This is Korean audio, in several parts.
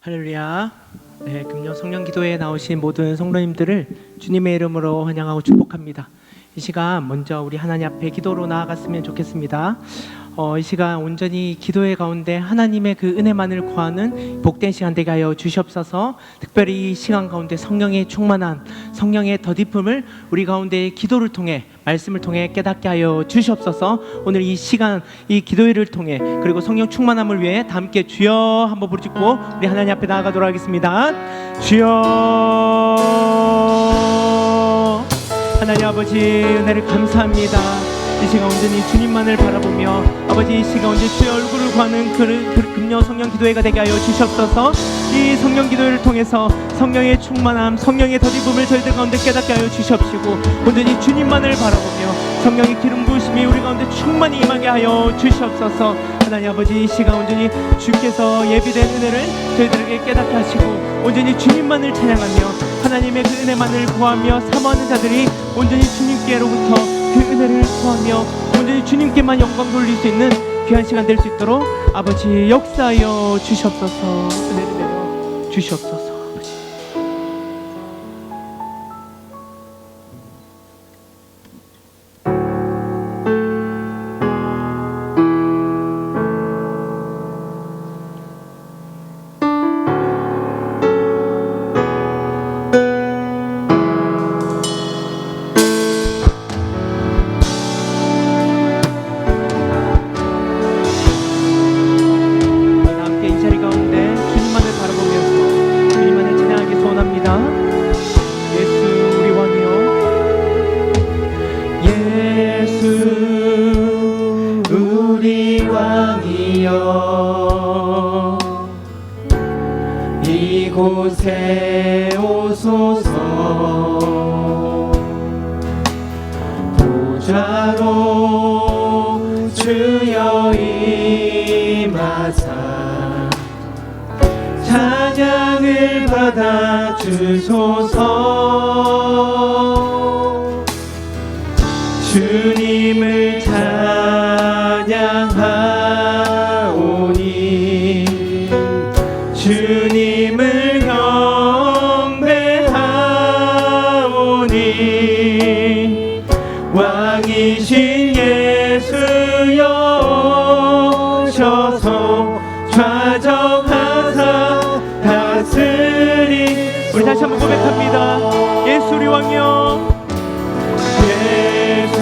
할렐루야. 네, 금요 성령 기도회에 나오신 모든 성도님들을 주님의 이름으로 환영하고 축복합니다. 이 시간 먼저 우리 하나님 앞에 기도로 나아갔으면 좋겠습니다. 이 시간 온전히 기도회 가운데 하나님의 그 은혜만을 구하는 복된 시간 되게 하여 주시옵소서. 특별히 이 시간 가운데 성령의 충만함, 성령의 더디픔을 우리 가운데 기도를 통해, 말씀을 통해 깨닫게 하여 주시옵소서. 오늘 이 시간, 이 기도회를 통해, 그리고 성령 충만함을 위해 다 함께 주여 한번 부르짖고 우리 하나님 앞에 나아가도록 하겠습니다. 주여. 하나님 아버지, 은혜를 감사합니다. 이 시간 온전히 주님만을 바라보며 아버지, 이 시간 온전히 주의 얼굴을 구하는 금요 성령 기도회가 되게 하여 주시옵소서. 이 성령 기도회를 통해서 성령의 충만함, 성령의 더디픔을 저희들 가운데 깨닫게 하여 주시옵시고, 온전히 주님만을 바라보며 성령의 기름 부으심이 우리 가운데 충만히 임하게 하여 주시옵소서. 하나님 아버지, 이 시간 온전히 주께서 예비된 은혜를 저희들에게 깨닫게 하시고, 온전히 주님만을 찬양하며 하나님의 그 은혜만을 구하며 사모하는 자들이 온전히 주님께로부터 그 은혜를 구하며 온전히 주님께만 영광 돌릴 수 있는 귀한 시간 될 수 있도록 아버지 역사하여 주시옵소서. 은혜를 내려 주시옵소서. 이곳에 오소서. 보좌로 주여 임하사 찬양을 받아 주소서. 주님을 찬양하오니 주님을 경배하오니 왕이신 예수여 오셔서 좌정하사 다스리. 우리 다시 한번 고백합니다. 예수 우리 왕이여, 예수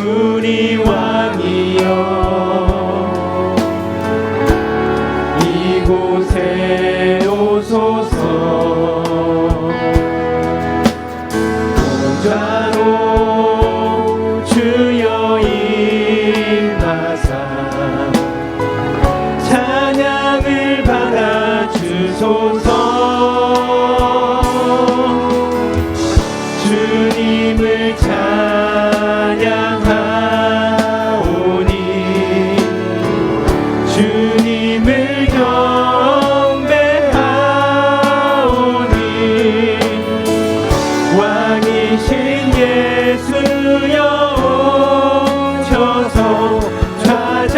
우리 왕이여, 이곳에 오소서. 보좌로 주여 임하사 찬양을 받아 주소서. 주님을 찬양하오니 주님을 경배하오니 왕이신 예수여 오셔서 좌정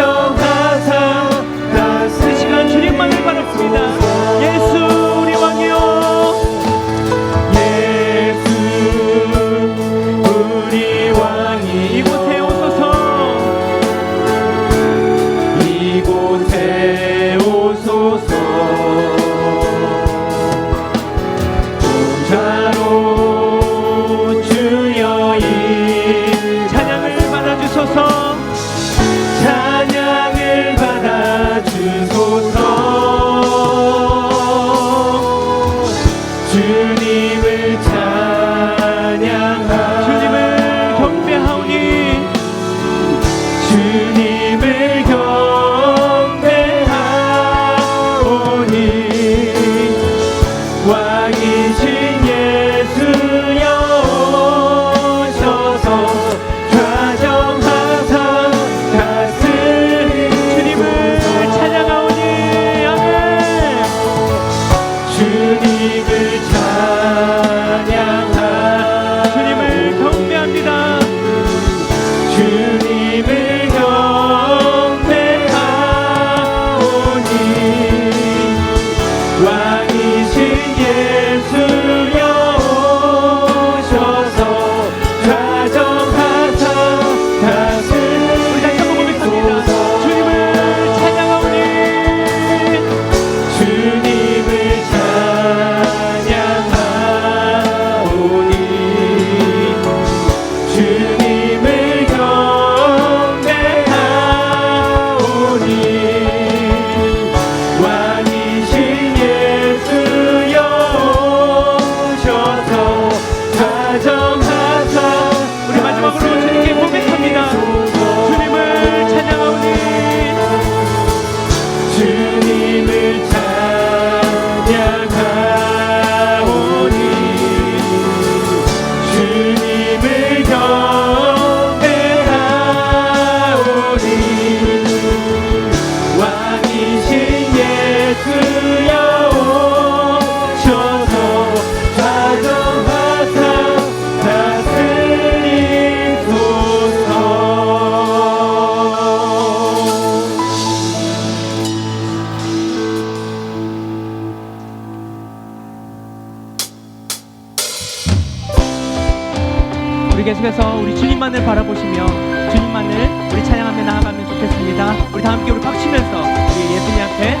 주님만을 바라보시며 주님만을 우리 찬양하며 나아가면 좋겠습니다. 우리 다 함께 우리 박치면서 우리 예수님 앞에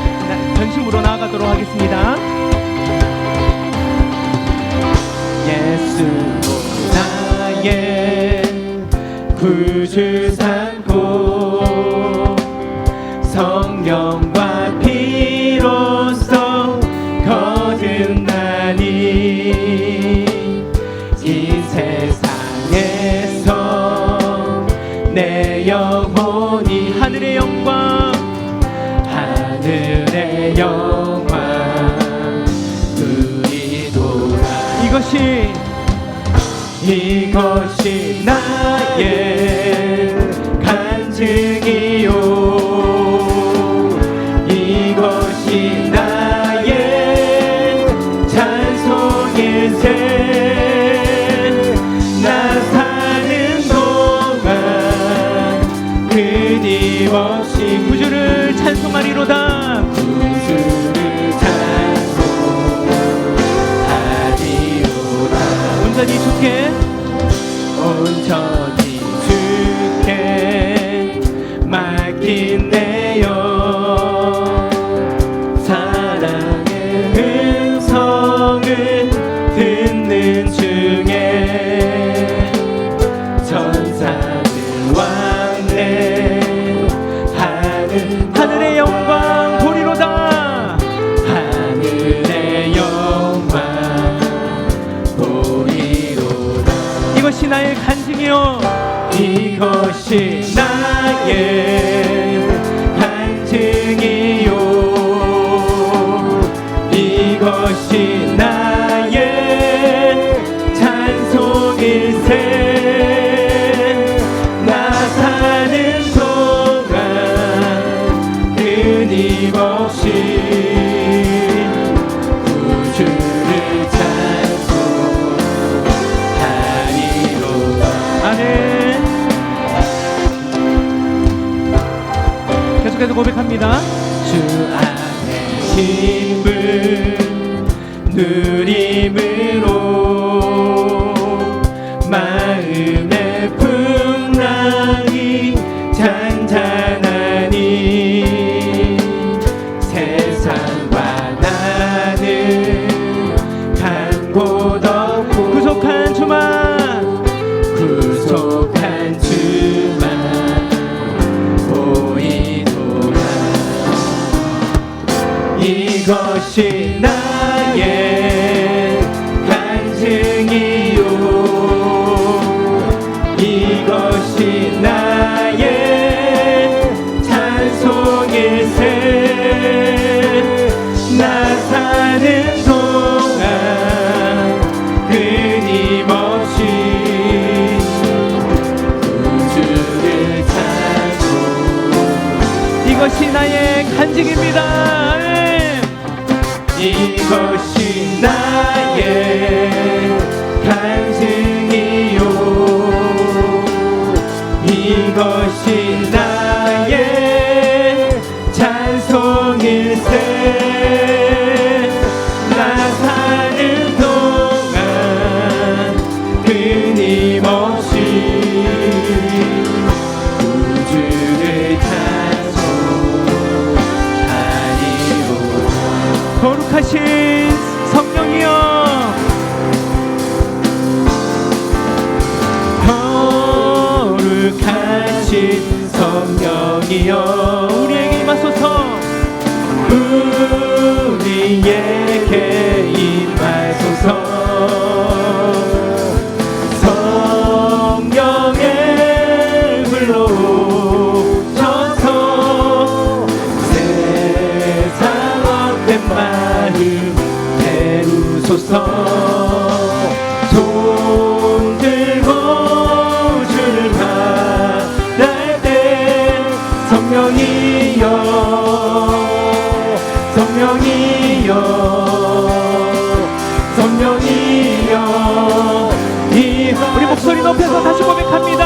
전심으로 나아가도록 하겠습니다. 예수로 나의 구주 삼고 성령과 피로써 거듭나니 이 세상에서 내 영혼이 하늘의 영광 하늘의 영광 누리도다. 이것이 나의 간증이요 이것이 나의 찬송일세. 나 사는 동안 끊임없이 구주를 찬송하리로다. 구주를 찬송하리로다. 온전히 주께 온전히 주께 맡긴 내 영 사랑의 음성을 듣는 중에 천사들 왕래하는 하늘의 영광 보리로다. 하늘의 영광 보리로다. 이것이 나의 간증이요 이것이 나의 간증이요 이것이 나의 찬송일세. 나 사는 동안 끊임없이 구주를 찬송하리로다. 아멘. 계속해서 고백합니다. 주 안에 기쁨 누림으로 마음의 풍랑이 잔잔하니 세상과 나는 간 곳 없고 구속한 주만 구속한 주만 보이도다. 이것이 나의 간증이요 이것이 나의 찬송일세. 나 사는 동안 끊임없이 구주를 찬송. 이것이 나의 간증입니다. 이것이 나의 간증이요 이것이 나의 찬송일세. 나 사는 동안 끊임없이 구주를 찬송하리로다. 거룩하신 성령이여 거룩하신 성령이여 우리에게 임하소서. 우리에게 임하소서. 성령의 불로 셔서 세상 헛된 마음 배우소서. 손 들고 주를 바랄 때 성령이여 성령이여 성령이여 우리 목소리 높여서 다시 고백합니다.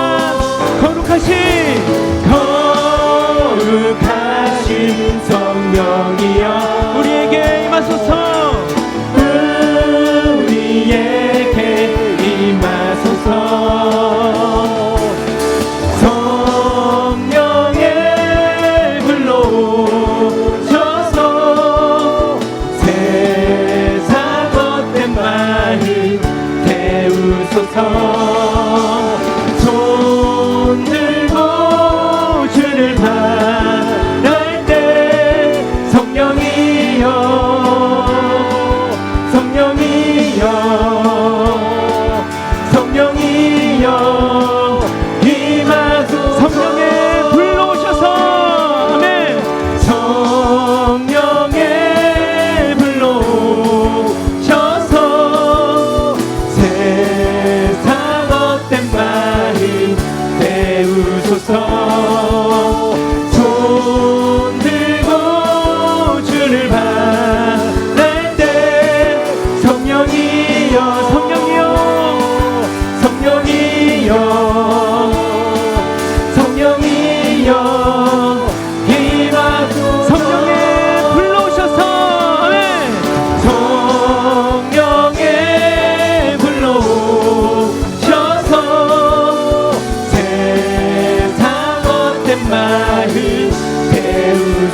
거룩하신 성령이여 우리에게 임하소서. 우리에게 임하소서.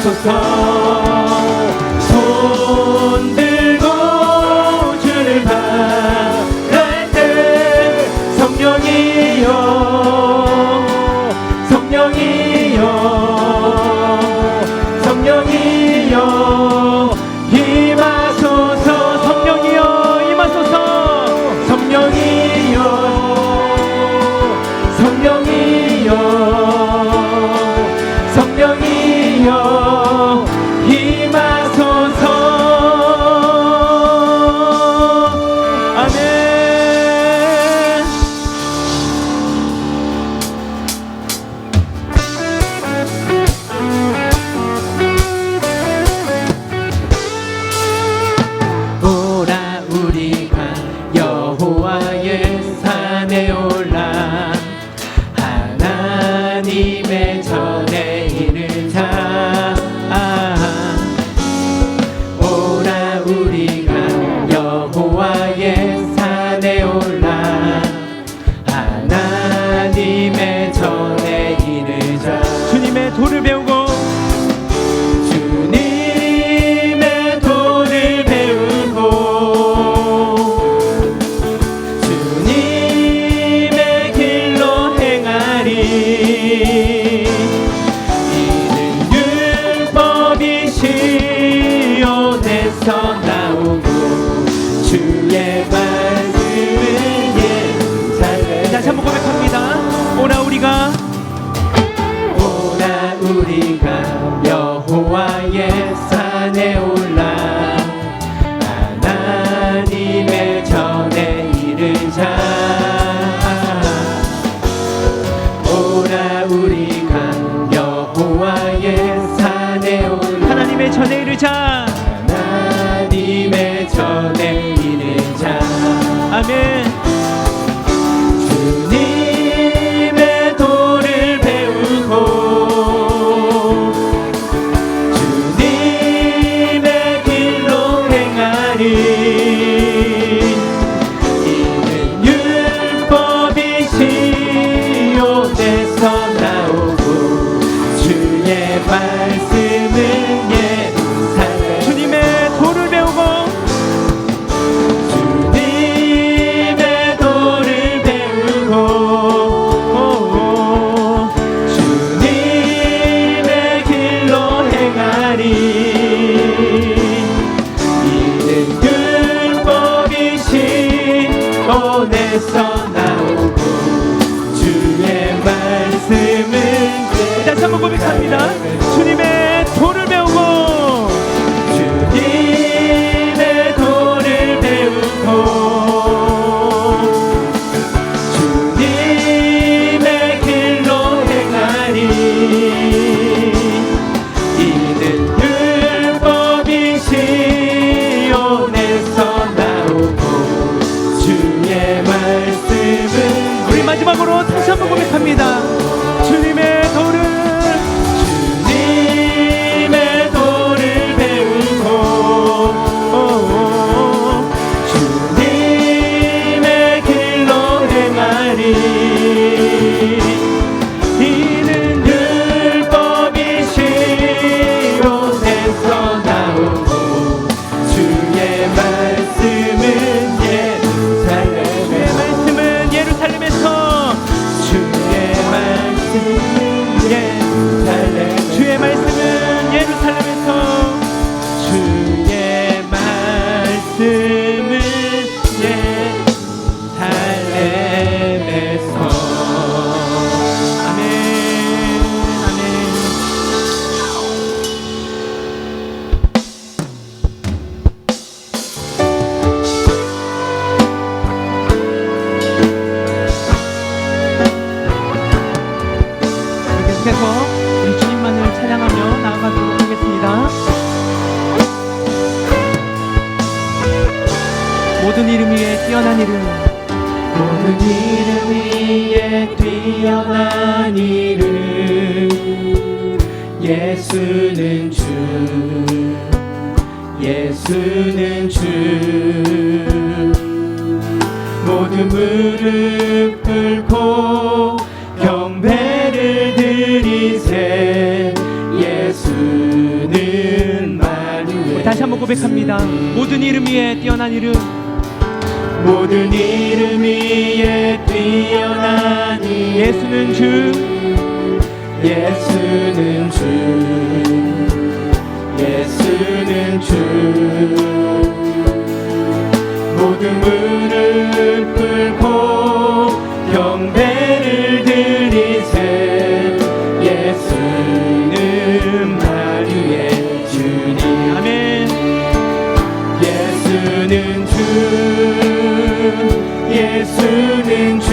임하소서. 손 들고 주를 바랄 때 성령이여 성령이여 성령이여 임하소서. 성령이여 임하소서. 성령이여 성령이여 성령이여 임하소서. 아멘. 오라 우리가 여호와의 산에 올라 하나님의 전에 이르자. 오라 우리가 여호와의 산에 올라 하나님의 전에 이르자. 주님의 도를 배우고 주님의 도를 배우고 주님의 길로 행하리. 이는 율법이 시온에서 나오고 주의 말씀은 예루살렘. 다시 한번 고백합니다. 오라 우리가 오라 우리가 여호와의 산에 올라 하나님의 전에 이르자. 오라 우리가 여호와의 산에 올라 하나님의 전에 이르자. 하나님의 전에 이르자. 아멘. 주님의 도를 배우고 주님의 길로 행하리. 이는 율법이 시온에서 나오고 주의 말씀은 예루살렘. 주님의 도를 배우고 주님의 도를 배우고 주님의 길로 행하리. 이는 율법이 시온에서 나오고 주의 말씀은 다시 한번 고백합니다. 주님의 도를 배우고 주님의 도를 배우고 주님의 길로 행하리. 이는 율법이 시온에서 나오고 주의 말씀은 우리 마지막으로 다시 한번 고백합니다. 주님의 도를 주님의 도를 배우고 주님의 길로 행하리. 이는 율법이 시온에서 나오고 주의 말씀은 예루살렘. 주의 말씀은 예루살렘에서 주의 말씀은 예루살렘. 주의 말씀은 예루살렘에서 주의 말씀은 예루살렘에서. 아멘. 아멘. 계속해서 우리 주님만을 찬양하며 나아가도록 하겠습니다. 모든 이름 위에 뛰어난 이름, 모든 이름 위에 뛰어난 이름 예수는 주. 예수는 주. 모든 무릎 꿇고 경배를 드리세. 예수 다시 한번 고백합니다. 모든 이름 위에 뛰어난 이름, 모든 이름 위에 뛰어난 이름 예수는 주, 예수는 주, 예수는 주. 모든 무릎 꿇고 경배를 드리세. 예수는 마리의 주님. 아멘. 예수는 주, 예수는 주.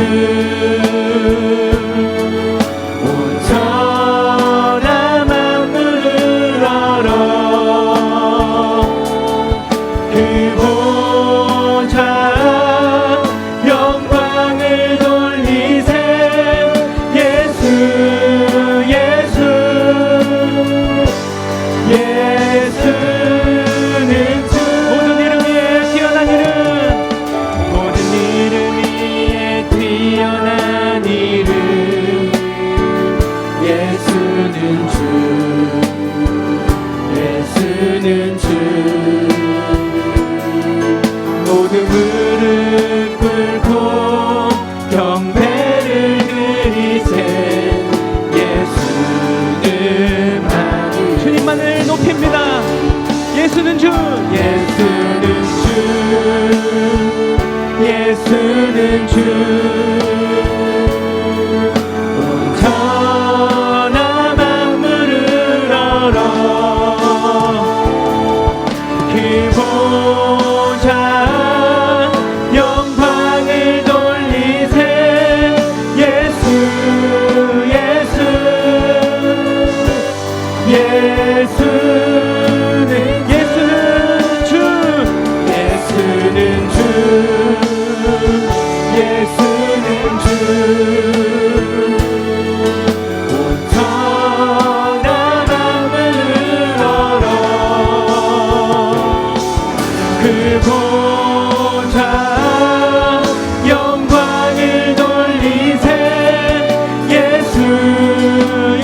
온 천하 만물을 얼어 그 보좌 영광을 돌리세. 예수, 예수, 예수는 주. 모든 이름 위에 뛰어난 이름, 모든 이름 위에 뛰어난 이름 예수는 주, 예수는 주. 모든 무릎 꿇고 경배를 드리세. 예수는 마리. 주님만을 높입니다. 예수는 주, 예수는 주, 예수는 주. 온 천하 만물을 얼어 그 보좌 영광을 돌리세. 예수, 예수, 예수는, 예수는 주, 예수는 주, 예수는 주. 온 천하 만물을 얼어 그 보좌 영광을 돌리세. 예수,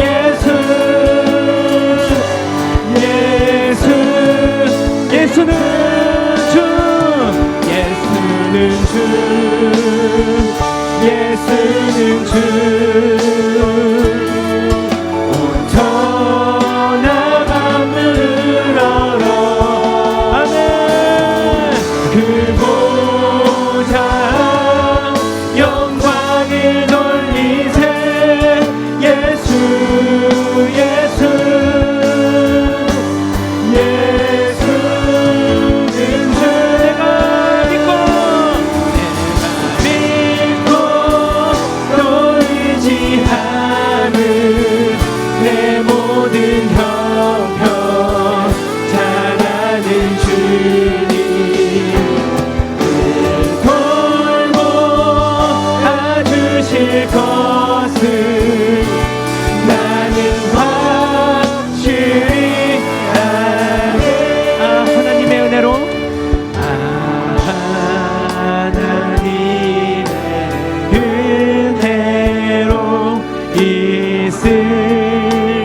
예수, 예수, 예수는 주, 예수는 주, 예수는 주. 온 천하 만물을 얼어 아멘. 그 보좌 영광을 돌리세. 예수, 예수, 예수는 주. 내가 믿고 믿고 또 의지하는 내 모든 형편 잘하는 주님. 늘 돌보 봐주실 것을 나는 확실히 아네. 하나님의 은혜로 하나님의 은혜로 있을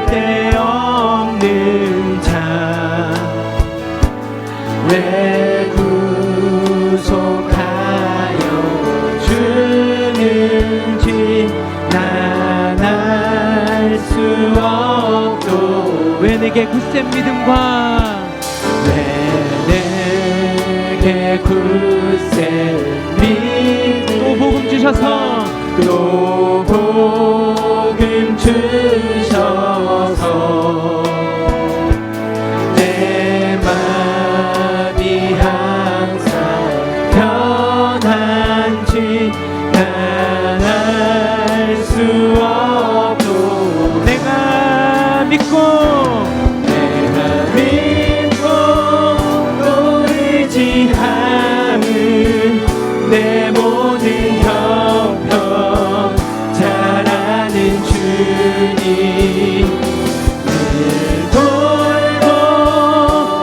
데 없는 자 왜 구속하여 주는지 난 알 수 없도. 왜 내게 굳센 믿음과 왜 내게 굳센 믿음 또 복음 주셔서 또 복음 주셔서 내 맘이 항상 편한지 난 알 수 없도. 내가 믿고 내가 믿고 또 의지하는 내 모든 형편 잘하는 주님. 늘 돌보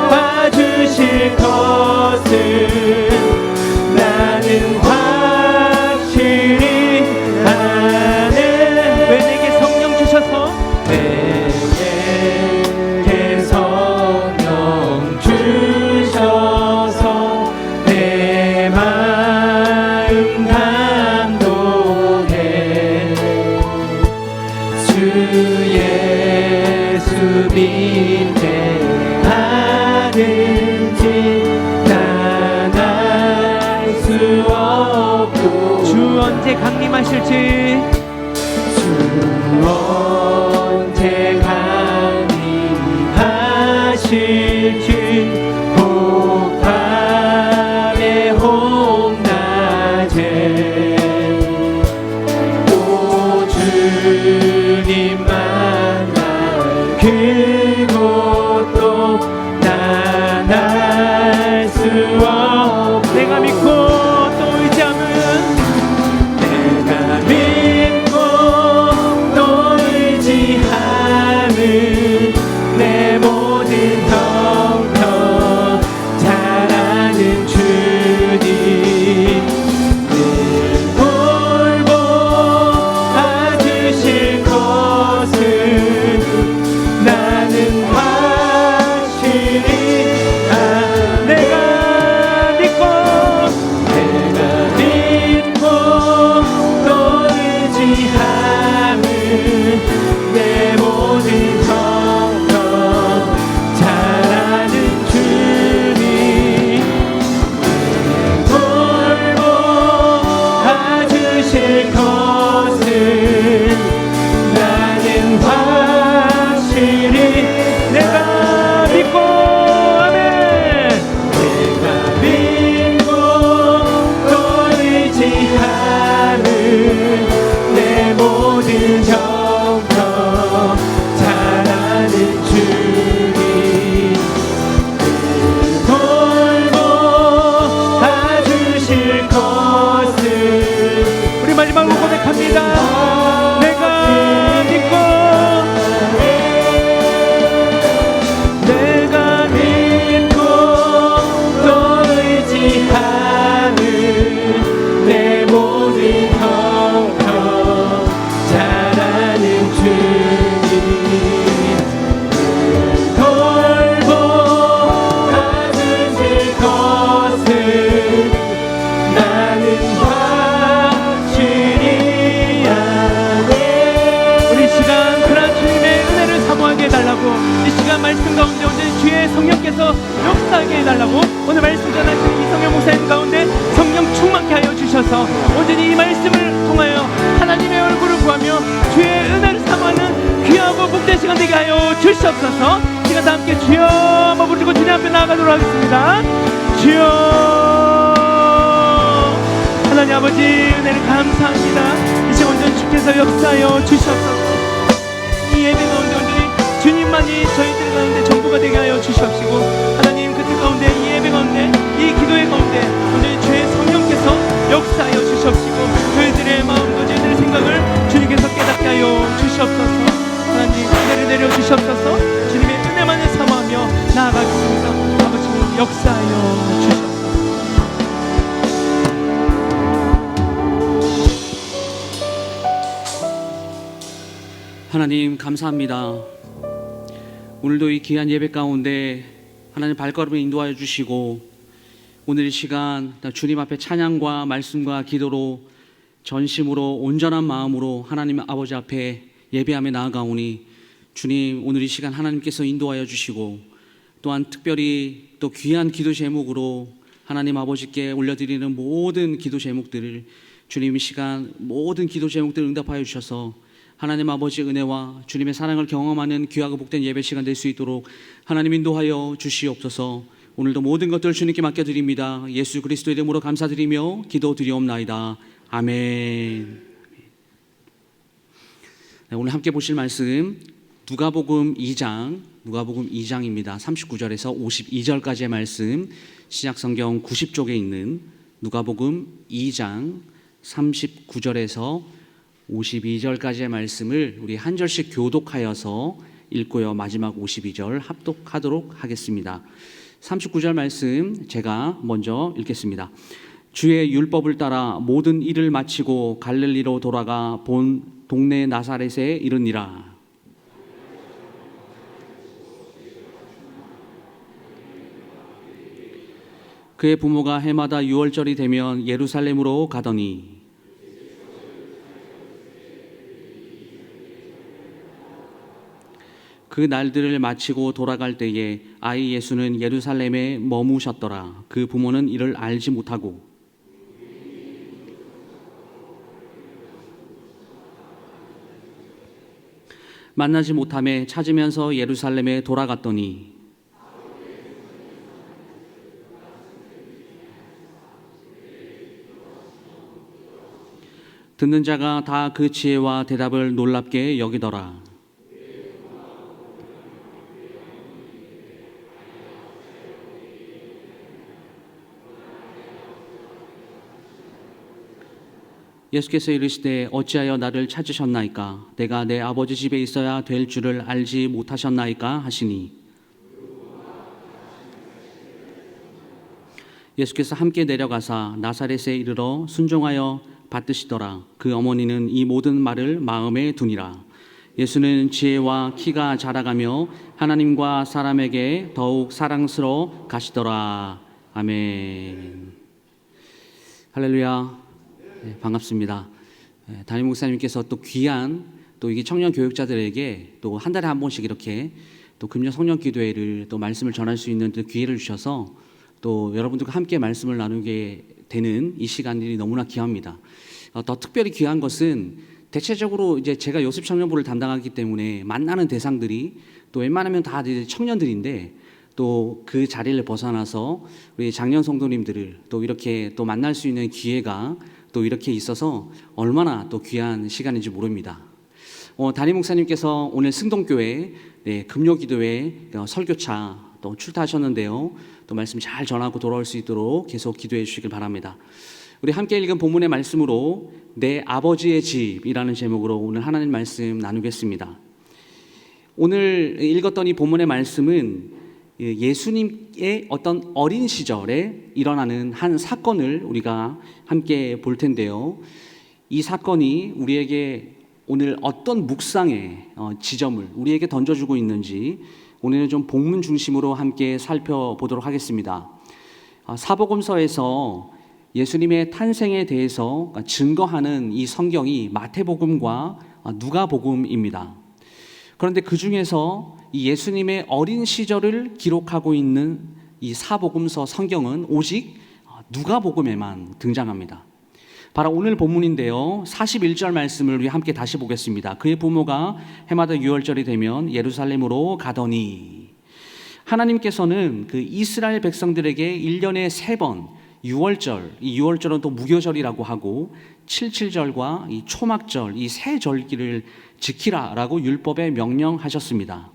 봐주실 것을 나는 확실히 아네. 왜 내게 성령 주셔서 내게 성령 주 인내하는지 나날 수 없고 주 언제 강림하실지 주 언제 강림하실지 혹밤에 혹낮에 또 주님 만날 그곳도 나날 수 없고 내가 믿고 또 의지하면 내가 믿고 또 의지하는 내 모든 형편 잘하는 주님 늘 돌보아주실 것을 나는 확실히 내가 믿고 또 의지하는 내 모든 형편 잘하는 주님 돌보아주실 것을 나는 확실히 내가 믿고 아멘 내가 믿고 또 의지하는 내 모든 형편 잘하는 주님 돌보아주실 것을 우리 마지막으로 고백합니다. 내가 믿고 또 의지하는 내 모든 형편 잘하는 주님 돌보아주실 것을 나는 확실히 아네 우리 시간 그런 주님의 은혜를 사모하게 해달라고 이 시간 말씀 가운데 온전히 주의 성령께서 역사하게 해달라고 오늘 말씀 전하시는 이성영 목사님 가운데 성령 충만케 하여 주셔서 온전히 이 말씀을 통하여 하나님의 얼굴을 구하며 주의 은혜를 사모하는 귀하고 복된 시간 되게 하여 주시옵소서. 시간 다 함께 주여 한번 부르고 주님 앞에 나아가도록 하겠습니다. 주여 하나님 아버지 은혜를 감사합니다. 이 시간 온전히 주께서 역사하여 주시옵소서. 이 예배 가운데 온전히 주님만이 저희들 가운데 전부가 되게 하여 주시옵시고 하나님 그 뜻 가운데 이 예배 가운데 이 기도의 가운데 온전히 주의 성령께서 역사하여 주시옵시고 저희들의 마음과 저희들의 생각을 주님께서 깨닫게 하여 주시옵소서. 하나님 은혜를 내려 주시옵소서. 주님의 은혜만을 사모하며 나아가겠습니다. 아버지님 역사하여 주시옵소서. 하나님 감사합니다. 오늘도 이 귀한 예배 가운데 하나님 발걸음을 인도하여 주시고 오늘 이 시간 주님 앞에 찬양과 말씀과 기도로 전심으로 온전한 마음으로 하나님 아버지 앞에 예배하며 나아가오니 주님 오늘 이 시간 하나님께서 인도하여 주시고 또한 특별히 또 귀한 기도 제목으로 하나님 아버지께 올려드리는 모든 기도 제목들을 주님 이 시간 모든 기도 제목들을 응답하여 주셔서 하나님 아버지 은혜와 주님의 사랑을 경험하는 귀하고 복된 예배 시간 될 수 있도록 하나님 인도하여 주시옵소서. 오늘도 모든 것들 주님께 맡겨드립니다. 예수 그리스도의 이름으로 감사드리며 기도드리옵나이다. 아멘. 네, 오늘 함께 보실 말씀 누가복음 2장입니다. 39절에서 52절까지의 말씀, 신약성경 90쪽에 있는 누가복음 2장 39절에서 52절까지의 말씀을 우리 한 절씩 교독하여서 읽고요 마지막 52절 합독하도록 하겠습니다. 39절 말씀 제가 먼저 읽겠습니다. 주의 율법을 따라 모든 일을 마치고 갈릴리로 돌아가 본 동네 나사렛에 이르니라. 그의 부모가 해마다 유월절이 되면 예루살렘으로 가더니 그 날들을 마치고 돌아갈 때에 아이 예수는 예루살렘에 머무셨더라. 그 부모는 이를 알지 못하고 만나지 못함에 찾으면서 예루살렘에 돌아갔더니 듣는 자가 다 그 지혜와 대답을 놀랍게 여기더라. 예수께서 이르시되 어찌하여 나를 찾으셨나이까? 내가 내 아버지 집에 있어야 될 줄을 알지 못하셨나이까? 하시니 예수께서 함께 내려가사 나사렛에 이르러 순종하여 받드시더라. 그 어머니는 이 모든 말을 마음에 두니라. 예수는 지혜와 키가 자라가며 하나님과 사람에게 더욱 사랑스러워 가시더라. 아멘. 할렐루야. 네, 반갑습니다. 담임 목사님께서 또 귀한 또 이게 청년 교육자들에게 또 한 달에 한 번씩 이렇게 또 금요 성령 기도회를 또 말씀을 전할 수 있는 또 기회를 주셔서 또 여러분들과 함께 말씀을 나누게 되는 이 시간들이 너무나 귀합니다. 더 특별히 귀한 것은 대체적으로 이제 제가 요셉 청년부를 담당하기 때문에 만나는 대상들이 또 웬만하면 다 청년들인데 또 그 자리를 벗어나서 우리 장년 성도님들을 또 이렇게 또 만날 수 있는 기회가 또 이렇게 있어서 얼마나 또 귀한 시간인지 모릅니다. 담임 목사님께서 오늘 승동교회 금요기도회 설교차 또 출타하셨는데요. 또 말씀 잘 전하고 돌아올 수 있도록 계속 기도해 주시길 바랍니다. 우리 함께 읽은 본문의 말씀으로 내 아버지의 집이라는 제목으로 오늘 하나님 말씀 나누겠습니다. 오늘 읽었던 이 본문의 말씀은 예수님의 어떤 어린 시절에 일어나는 한 사건을 우리가 함께 볼 텐데요. 이 사건이 우리에게 오늘 어떤 묵상의 지점을 우리에게 던져주고 있는지 오늘은 좀 본문 중심으로 함께 살펴보도록 하겠습니다. 사복음서에서 예수님의 탄생에 대해서 증거하는 이 성경이 마태복음과 누가복음입니다. 그런데 그 중에서 이 예수님의 어린 시절을 기록하고 있는 이 사복음서 성경은 오직 누가복음에만 등장합니다. 바로 오늘 본문인데요. 41절 말씀을 우리 함께 다시 보겠습니다. 그의 부모가 해마다 6월절이 되면 예루살렘으로 가더니 하나님께서는 그 이스라엘 백성들에게 1년에 3번 6월절, 이 6월절은 또 무교절이라고 하고 77절과 이 초막절, 이 세 절기를 지키라라고 율법에 명령하셨습니다.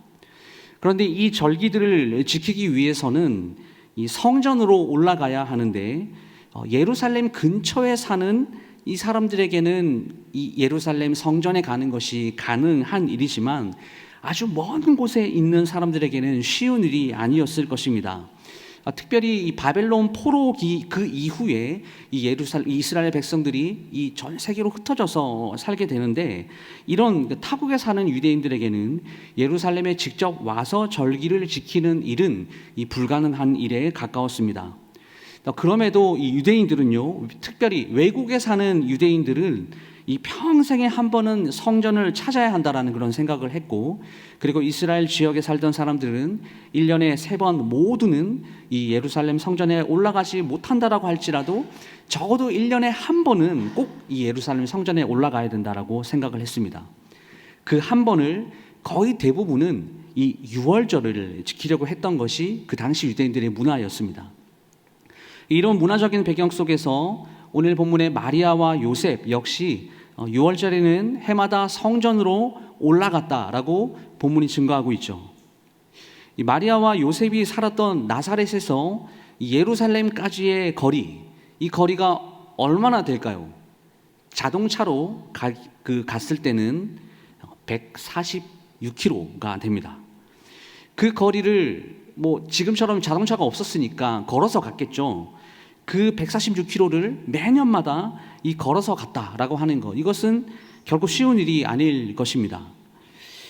그런데 이 절기들을 지키기 위해서는 이 성전으로 올라가야 하는데 예루살렘 근처에 사는 이 사람들에게는 이 예루살렘 성전에 가는 것이 가능한 일이지만 아주 먼 곳에 있는 사람들에게는 쉬운 일이 아니었을 것입니다. 특별히 이 바벨론 포로기 그 이후에 이 이스라엘 백성들이 이 전 세계로 흩어져서 살게 되는데 이런 타국에 사는 유대인들에게는 예루살렘에 직접 와서 절기를 지키는 일은 이 불가능한 일에 가까웠습니다. 그럼에도 이 유대인들은요, 특별히 외국에 사는 유대인들은 이 평생에 한 번은 성전을 찾아야 한다라는 그런 생각을 했고, 그리고 이스라엘 지역에 살던 사람들은 1년에 3번 모두는 이 예루살렘 성전에 올라가지 못한다라고 할지라도 적어도 1년에 한 번은 꼭 이 예루살렘 성전에 올라가야 된다라고 생각을 했습니다. 그 한 번을 거의 대부분은 이 유월절을 지키려고 했던 것이 그 당시 유대인들의 문화였습니다. 이런 문화적인 배경 속에서 오늘 본문의 마리아와 요셉 역시 6월절에는 해마다 성전으로 올라갔다라고 본문이 증거하고 있죠. 이 마리아와 요셉이 살았던 나사렛에서 예루살렘까지의 거리, 이 거리가 얼마나 될까요? 자동차로 갔을 때는 146km가 됩니다. 그 거리를 지금처럼 자동차가 없었으니까 걸어서 갔겠죠. 그 146km를 매년마다 이 걸어서 갔다라고 하는 것, 이것은 결코 쉬운 일이 아닐 것입니다.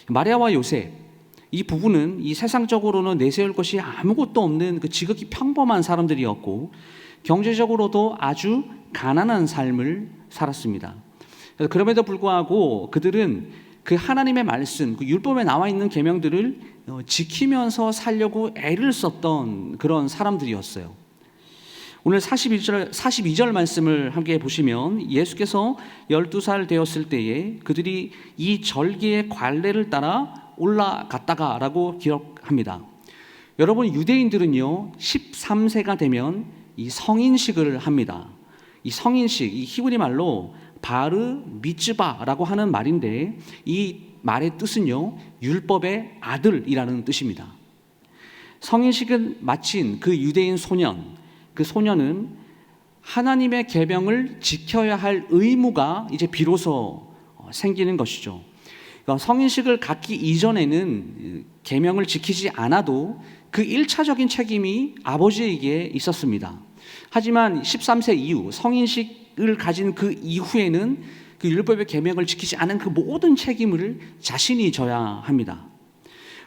마리아와 요셉, 이 부부는 이 세상적으로는 내세울 것이 아무것도 없는 그 지극히 평범한 사람들이었고 경제적으로도 아주 가난한 삶을 살았습니다. 그럼에도 불구하고 그들은 그 하나님의 말씀, 그 율법에 나와 있는 계명들을 지키면서 살려고 애를 썼던 그런 사람들이었어요. 오늘 42절 말씀을 함께 보시면 예수께서 12살 되었을 때에 그들이 이 절기의 관례를 따라 올라갔다가 라고 기록합니다. 여러분, 유대인들은요 13세가 되면 이 성인식을 합니다. 이 성인식, 이 히브리 말로 바르 미츠바라고 하는 말인데 이 말의 뜻은요 율법의 아들이라는 뜻입니다. 성인식을 마친 그 유대인 소년, 그 소년은 하나님의 계명을 지켜야 할 의무가 이제 비로소 생기는 것이죠. 그러니까 성인식을 갖기 이전에는 계명을 지키지 않아도 그 1차적인 책임이 아버지에게 있었습니다. 하지만 13세 이후 성인식을 가진 그 이후에는 그 율법의 계명을 지키지 않은 그 모든 책임을 자신이 져야 합니다.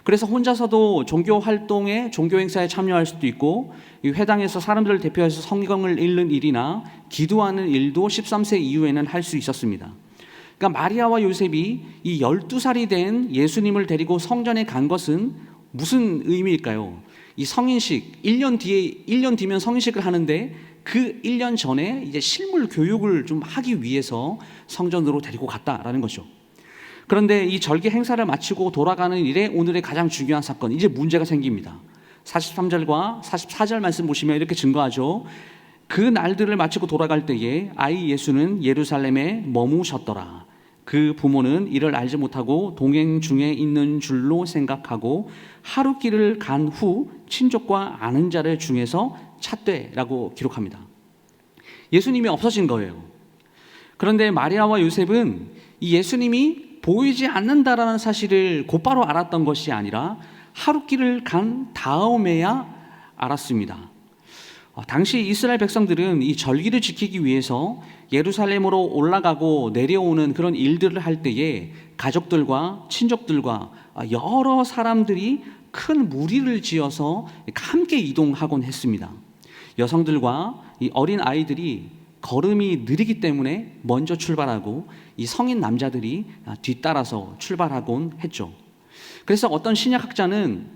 그래서 혼자서도 종교 활동에, 종교 행사에 참여할 수도 있고, 이 회당에서 사람들을 대표해서 성경을 읽는 일이나 기도하는 일도 13세 이후에는 할 수 있었습니다. 그러니까 마리아와 요셉이 이 12살이 된 예수님을 데리고 성전에 간 것은 무슨 의미일까요? 이 성인식, 1년 뒤면 성인식을 하는데 그 1년 전에 이제 실물 교육을 좀 하기 위해서 성전으로 데리고 갔다라는 거죠. 그런데 이 절기 행사를 마치고 돌아가는 일에 오늘의 가장 중요한 사건, 이제 문제가 생깁니다. 43절과 44절 말씀 보시면 이렇게 증거하죠. 그 날들을 마치고 돌아갈 때에 아이 예수는 예루살렘에 머무셨더라. 그 부모는 이를 알지 못하고 동행 중에 있는 줄로 생각하고 하루길을 간 후 친족과 아는 자를 중에서 찾되라고 기록합니다. 예수님이 없어진 거예요. 그런데 마리아와 요셉은 이 예수님이 보이지 않는다라는 사실을 곧바로 알았던 것이 아니라 하루길을 간 다음에야 알았습니다. 당시 이스라엘 백성들은 이 절기를 지키기 위해서 예루살렘으로 올라가고 내려오는 그런 일들을 할 때에 가족들과 친족들과 여러 사람들이 큰 무리를 지어서 함께 이동하곤 했습니다. 여성들과 이 어린 아이들이 걸음이 느리기 때문에 먼저 출발하고 이 성인 남자들이 뒤따라서 출발하곤 했죠. 그래서 어떤 신약학자는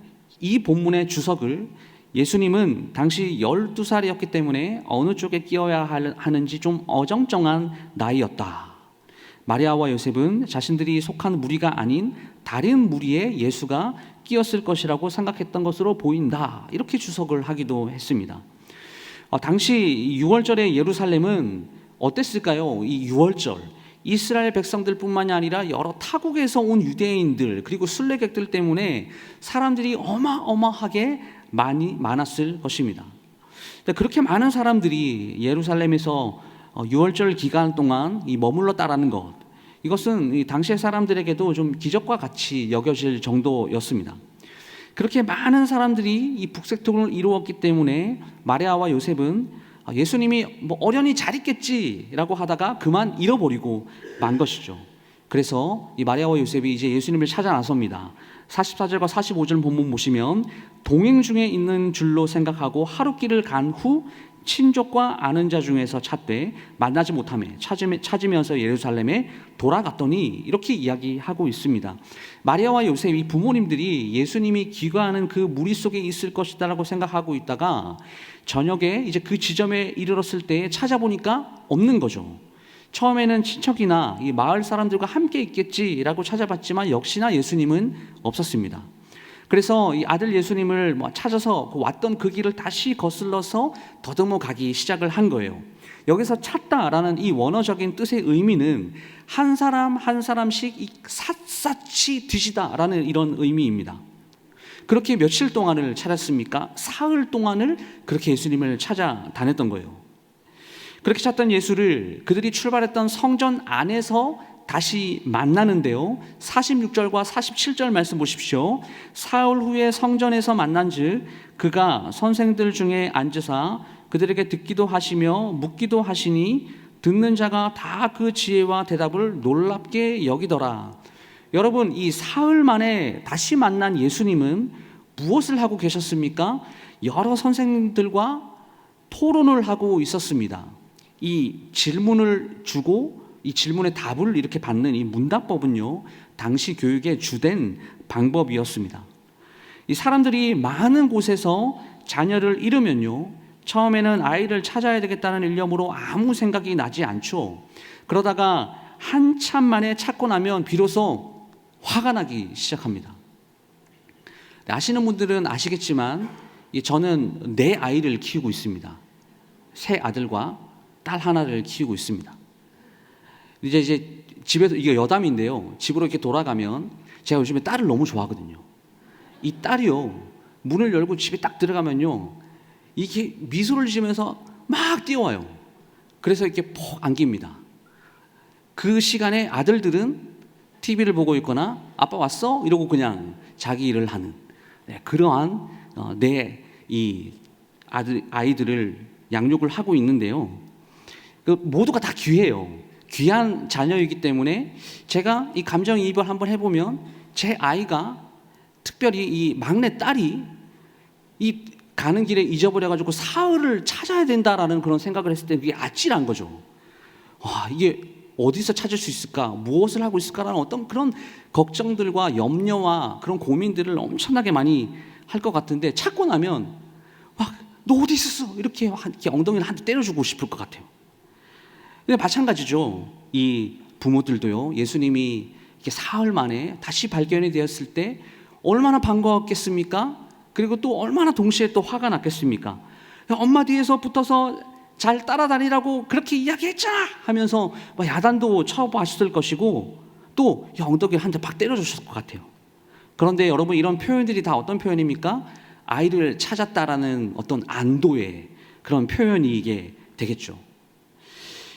이 본문의 주석을 예수님은 당시 12살이었기 때문에 어느 쪽에 끼어야 하는지 좀 어정쩡한 나이였다. 마리아와 요셉은 자신들이 속한 무리가 아닌 다른 무리에 예수가 끼었을 것이라고 생각했던 것으로 보인다. 이렇게 주석을 하기도 했습니다. 당시 6월절의 예루살렘은 어땠을까요? 이 6월절 이스라엘 백성들뿐만이 아니라 여러 타국에서 온 유대인들 그리고 순례객들 때문에 사람들이 어마어마하게 많았을 것입니다. 그렇게 많은 사람들이 예루살렘에서 6월절 기간 동안 머물렀다라는 것, 이것은 이 당시의 사람들에게도 좀 기적과 같이 여겨질 정도였습니다. 그렇게 많은 사람들이 이 북새통을 이루었기 때문에 마리아와 요셉은 예수님이 어련히 잘 있겠지라고 하다가 그만 잃어버리고 만 것이죠. 그래서 이 마리아와 요셉이 이제 예수님을 찾아 나섭니다. 44절과 45절 본문 보시면 동행 중에 있는 줄로 생각하고 하루길을 간 후 친족과 아는 자 중에서 찾되 만나지 못하며 찾으면서 예루살렘에 돌아갔더니 이렇게 이야기하고 있습니다. 마리아와 요셉이 부모님들이 예수님이 귀가하는 그 무리 속에 있을 것이다라고 생각하고 있다가 저녁에 이제 그 지점에 이르렀을 때 찾아보니까 없는 거죠. 처음에는 친척이나 이 마을 사람들과 함께 있겠지라고 찾아봤지만 역시나 예수님은 없었습니다. 그래서 이 아들 예수님을 찾아서 왔던 그 길을 다시 거슬러서 더듬어 가기 시작을 한 거예요. 여기서 찾다라는 이 원어적인 뜻의 의미는 한 사람 한 사람씩 샅샅이 뒤지다라는 이런 의미입니다. 그렇게 며칠 동안을 찾았습니까? 사흘 동안을 그렇게 예수님을 찾아 다녔던 거예요. 그렇게 찾던 예수를 그들이 출발했던 성전 안에서 다시 만나는데요. 46절과 47절 말씀 보십시오. 사흘 후에 성전에서 만난즉 그가 선생들 중에 앉으사 그들에게 듣기도 하시며 묻기도 하시니 듣는 자가 다 그 지혜와 대답을 놀랍게 여기더라. 여러분, 이 사흘 만에 다시 만난 예수님은 무엇을 하고 계셨습니까? 여러 선생님들과 토론을 하고 있었습니다. 이 질문을 주고 이 질문의 답을 이렇게 받는 이 문답법은요, 당시 교육의 주된 방법이었습니다. 이 사람들이 많은 곳에서 자녀를 잃으면요, 처음에는 아이를 찾아야 되겠다는 일념으로 아무 생각이 나지 않죠. 그러다가 한참 만에 찾고 나면 비로소 화가 나기 시작합니다. 아시는 분들은 아시겠지만 저는 4아이를 키우고 있습니다. 3아들과 딸 하나를 키우고 있습니다. 이제 집에서, 이게 여담인데요, 집으로 이렇게 돌아가면 제가 요즘에 딸을 너무 좋아하거든요. 이 딸이요, 문을 열고 집에 딱 들어가면요, 이게 미소를 지으면서 막 뛰어와요. 그래서 이렇게 푹 안깁니다. 그 시간에 아들들은 TV를 보고 있거나 아빠 왔어? 이러고 그냥 자기 일을 하는, 그러한 이 아이들을 양육을 하고 있는데요, 모두가 다 귀해요. 귀한 자녀이기 때문에 제가 이 감정이입을 한번 해보면, 제 아이가, 특별히 이 막내 딸이 이 가는 길에 잊어버려가지고 사흘을 찾아야 된다라는 그런 생각을 했을 때 그게 아찔한 거죠. 와, 이게 어디서 찾을 수 있을까? 무엇을 하고 있을까라는 어떤 그런 걱정들과 염려와 그런 고민들을 엄청나게 많이 할 것 같은데, 찾고 나면 막 너 어디 있었어? 이렇게 엉덩이를 한 대 때려주고 싶을 것 같아요. 근데 마찬가지죠. 이 부모들도요, 예수님이 이렇게 사흘 만에 다시 발견이 되었을 때 얼마나 반가웠겠습니까? 그리고 또 얼마나 동시에 또 화가 났겠습니까? 엄마 뒤에서 붙어서 잘 따라다니라고 그렇게 이야기했잖아 하면서 야단도 쳐봤을 것이고, 또 엉덩이를 한 대 팍 때려주셨을 것 같아요. 그런데 여러분, 이런 표현들이 다 어떤 표현입니까? 아이를 찾았다라는 어떤 안도의 그런 표현이 이게 되겠죠.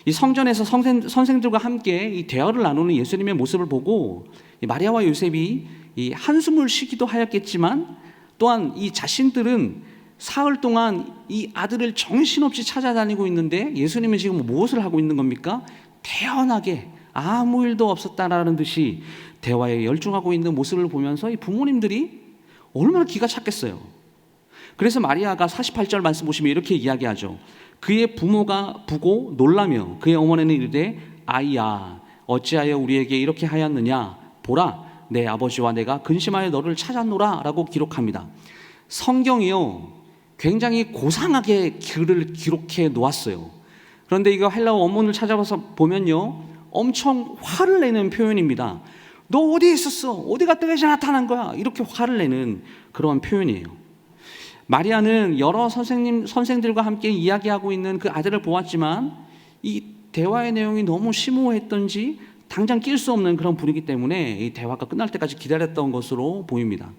이 성전에서 선생들과 함께 이 대화를 나누는 예수님의 모습을 보고 이 마리아와 요셉이 이 한숨을 쉬기도 하였겠지만, 또한 이 자신들은 사흘 동안 이 아들을 정신없이 찾아다니고 있는데 예수님은 지금 무엇을 하고 있는 겁니까? 태연하게 아무 일도 없었다라는 듯이 대화에 열중하고 있는 모습을 보면서 이 부모님들이 얼마나 기가 찼겠어요. 그래서 마리아가 48절 말씀 보시면 이렇게 이야기하죠. 그의 부모가 보고 놀라며 그의 어머니는 이르되, 아이야, 어찌하여 우리에게 이렇게 하였느냐? 보라, 내 아버지와 내가 근심하여 너를 찾았노라 라고 기록합니다. 성경이요, 굉장히 고상하게 글을 기록해 놓았어요. 그런데 이거 헬라어 원문을 찾아봐서 보면요, 엄청 화를 내는 표현입니다. 너 어디에 있었어? 어디 갔다 왜 나타난 거야? 이렇게 화를 내는 그런 표현이에요. 마리아는 여러 선생들과 함께 이야기하고 있는 그 아들을 보았지만 이 대화의 내용이 너무 심오했던지 당장 낄 수 없는 그런 분위기 때문에 이 대화가 끝날 때까지 기다렸던 것으로 보입니다.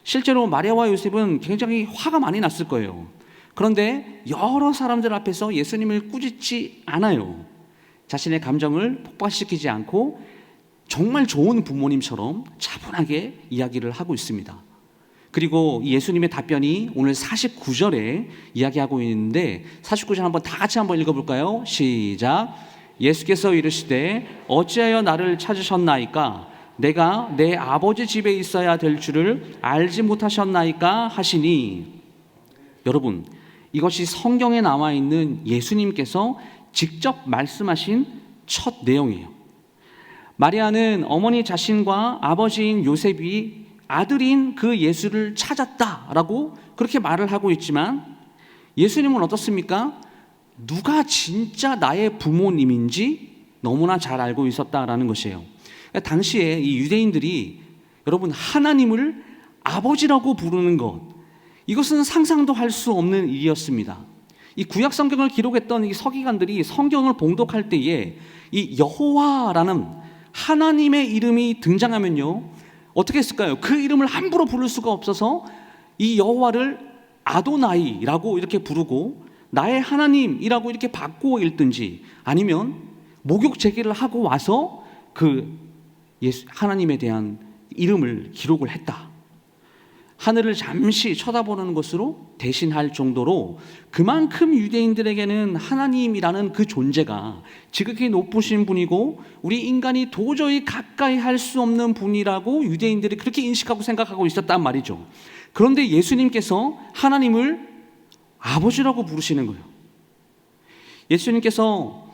실제로 마리아와 요셉은 굉장히 화가 많이 났을 거예요. 그런데 여러 사람들 앞에서 예수님을 꾸짖지 않아요. 자신의 감정을 폭발시키지 않고 정말 좋은 부모님처럼 차분하게 이야기를 하고 있습니다. 그리고 예수님의 답변이 오늘 49절에 이야기하고 있는데, 49절 한번 다 같이 한번 읽어볼까요? 시작. 예수께서 이르시되 어찌하여 나를 찾으셨나이까? 내가 내 아버지 집에 있어야 될 줄을 알지 못하셨나이까? 하시니. 여러분, 이것이 성경에 나와 있는 예수님께서 직접 말씀하신 첫 내용이에요. 마리아는 어머니 자신과 아버지인 요셉이 아들인 그 예수를 찾았다라고 그렇게 말을 하고 있지만, 예수님은 어떻습니까? 누가 진짜 나의 부모님인지 너무나 잘 알고 있었다라는 것이에요. 당시에 이 유대인들이, 여러분, 하나님을 아버지라고 부르는 것, 이것은 상상도 할 수 없는 일이었습니다. 이 구약 성경을 기록했던 이 서기관들이 성경을 봉독할 때에 이 여호와라는 하나님의 이름이 등장하면요, 어떻게 했을까요? 그 이름을 함부로 부를 수가 없어서 이 여호와를 아도나이라고 이렇게 부르고 나의 하나님이라고 이렇게 바꾸어 읽든지, 아니면 목욕 제기를 하고 와서 그 하나님에 대한 이름을 기록을 했다. 하늘을 잠시 쳐다보는 것으로 대신할 정도로 그만큼 유대인들에게는 하나님이라는 그 존재가 지극히 높으신 분이고 우리 인간이 도저히 가까이 할 수 없는 분이라고 유대인들이 그렇게 인식하고 생각하고 있었단 말이죠. 그런데 예수님께서 하나님을 아버지라고 부르시는 거예요. 예수님께서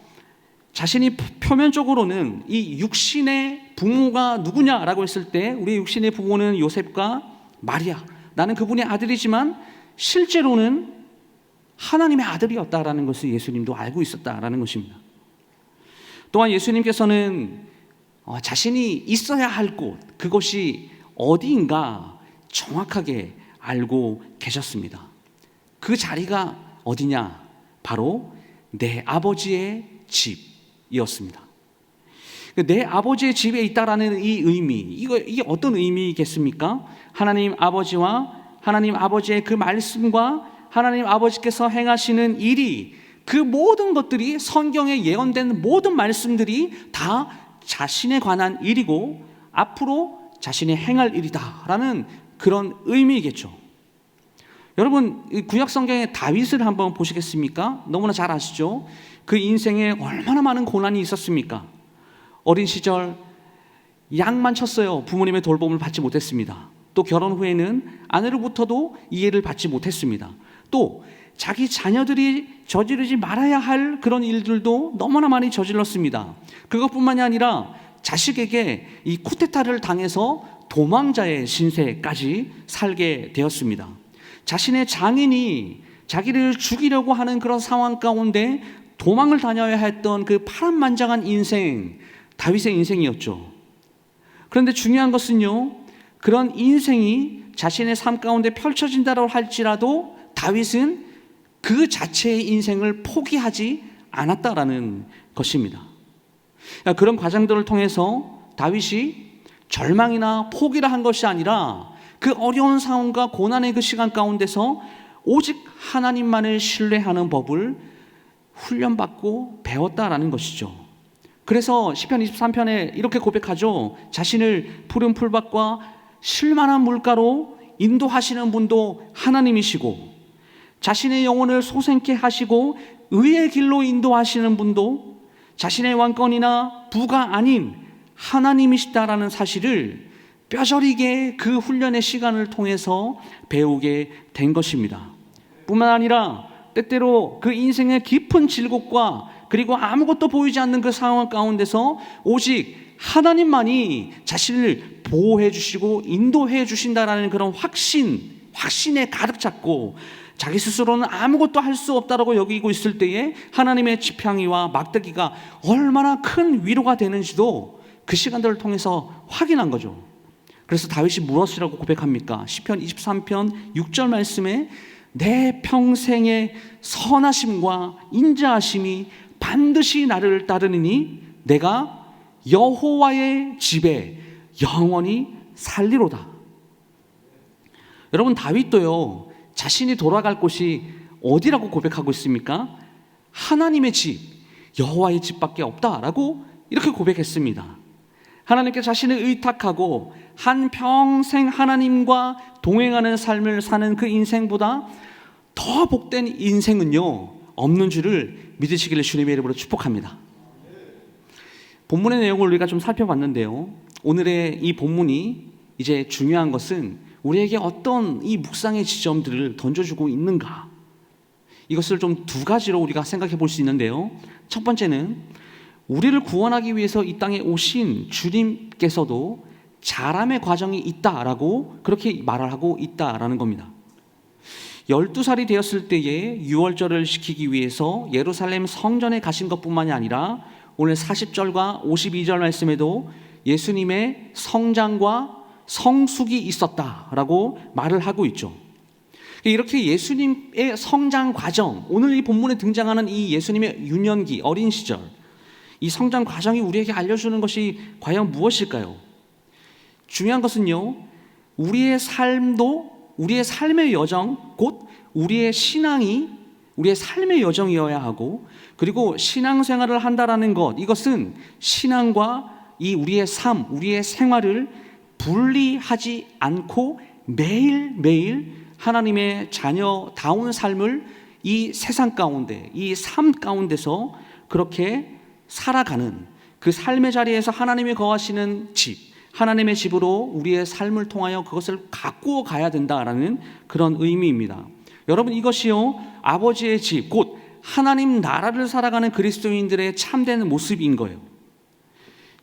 자신이 표면적으로는 이 육신의 부모가 누구냐라고 했을 때 우리 육신의 부모는 요셉과 마리아, 나는 그분의 아들이지만 실제로는 하나님의 아들이었다라는 것을 예수님도 알고 있었다라는 것입니다. 또한 예수님께서는 자신이 있어야 할 곳, 그것이 어디인가 정확하게 알고 계셨습니다. 그 자리가 어디냐? 바로 내 아버지의 집이었습니다. 내 아버지의 집에 있다라는 이 의미, 이게 어떤 의미겠습니까? 하나님 아버지와 하나님 아버지의 그 말씀과 하나님 아버지께서 행하시는 일이, 그 모든 것들이 성경에 예언된 모든 말씀들이 다 자신에 관한 일이고 앞으로 자신이 행할 일이다라는 그런 의미이겠죠. 여러분, 구약 성경의 다윗을 한번 보시겠습니까? 너무나 잘 아시죠? 그 인생에 얼마나 많은 고난이 있었습니까? 어린 시절 양만 쳤어요. 부모님의 돌봄을 받지 못했습니다. 또 결혼 후에는 아내로부터도 이해를 받지 못했습니다. 또 자기 자녀들이 저지르지 말아야 할 그런 일들도 너무나 많이 저질렀습니다. 그것뿐만이 아니라 자식에게 이 쿠데타를 당해서 도망자의 신세까지 살게 되었습니다. 자신의 장인이 자기를 죽이려고 하는 그런 상황 가운데 도망을 다녀야 했던 그 파란만장한 인생, 다윗의 인생이었죠. 그런데 중요한 것은요, 그런 인생이 자신의 삶 가운데 펼쳐진다고 할지라도 다윗은 그 자체의 인생을 포기하지 않았다라는 것입니다. 그런 과정들을 통해서 다윗이 절망이나 포기를 한 것이 아니라 그 어려운 상황과 고난의 그 시간 가운데서 오직 하나님만을 신뢰하는 법을 훈련받고 배웠다라는 것이죠. 그래서 시편 23편에 이렇게 고백하죠. 자신을 푸른 풀밭과 쉴만한 물가로 인도하시는 분도 하나님이시고, 자신의 영혼을 소생케 하시고 의의 길로 인도하시는 분도 자신의 왕권이나 부가 아닌 하나님이시다라는 사실을 뼈저리게 그 훈련의 시간을 통해서 배우게 된 것입니다. 뿐만 아니라 때때로 그 인생의 깊은 질곡과 그리고 아무것도 보이지 않는 그 상황 가운데서 오직 하나님만이 자신을 보호해 주시고 인도해 주신다라는 그런 확신에 가득 찼고, 자기 스스로는 아무것도 할 수 없다라고 여기고 있을 때에 하나님의 지팡이와 막대기가 얼마나 큰 위로가 되는지도 그 시간들을 통해서 확인한 거죠. 그래서 다윗이 무엇이라고 고백합니까? 시편 23편 6절 말씀에 내 평생의 선하심과 인자하심이 반드시 나를 따르니 내가 여호와의 집에 영원히 살리로다. 여러분, 다윗도요, 자신이 돌아갈 곳이 어디라고 고백하고 있습니까? 하나님의 집, 여호와의 집밖에 없다라고 이렇게 고백했습니다. 하나님께 자신을 의탁하고 한평생 하나님과 동행하는 삶을 사는 그 인생보다 더 복된 인생은요 없는 줄을 믿으시기를 주님의 이름으로 축복합니다. 본문의 내용을 우리가 좀 살펴봤는데요, 오늘의 이 본문이 이제 중요한 것은 우리에게 어떤 이 묵상의 지점들을 던져주고 있는가, 이것을 좀 두 가지로 우리가 생각해 볼 수 있는데요, 첫 번째는 우리를 구원하기 위해서 이 땅에 오신 주님께서도 자람의 과정이 있다라고 그렇게 말을 하고 있다라는 겁니다. 12살이 되었을 때에 유월절을 지키기 위해서 예루살렘 성전에 가신 것뿐만이 아니라 오늘 40절과 52절 말씀에도 예수님의 성장과 성숙이 있었다라고 말을 하고 있죠. 이렇게 예수님의 성장 과정, 오늘 이 본문에 등장하는 이 예수님의 유년기, 어린 시절, 이 성장 과정이 우리에게 알려주는 것이 과연 무엇일까요? 중요한 것은요, 우리의 삶도, 우리의 삶의 여정, 곧 우리의 신앙이 우리의 삶의 여정이어야 하고, 그리고 신앙생활을 한다라는 것, 이것은 신앙과 이 우리의 삶, 우리의 생활을 분리하지 않고 매일매일 하나님의 자녀다운 삶을 이 세상 가운데, 이 삶 가운데서 그렇게 살아가는 그 삶의 자리에서 하나님이 거하시는 집, 하나님의 집으로 우리의 삶을 통하여 그것을 가꾸어 가야 된다라는 그런 의미입니다. 여러분, 이것이요 아버지의 집, 곧 하나님 나라를 살아가는 그리스도인들의 참된 모습인 거예요.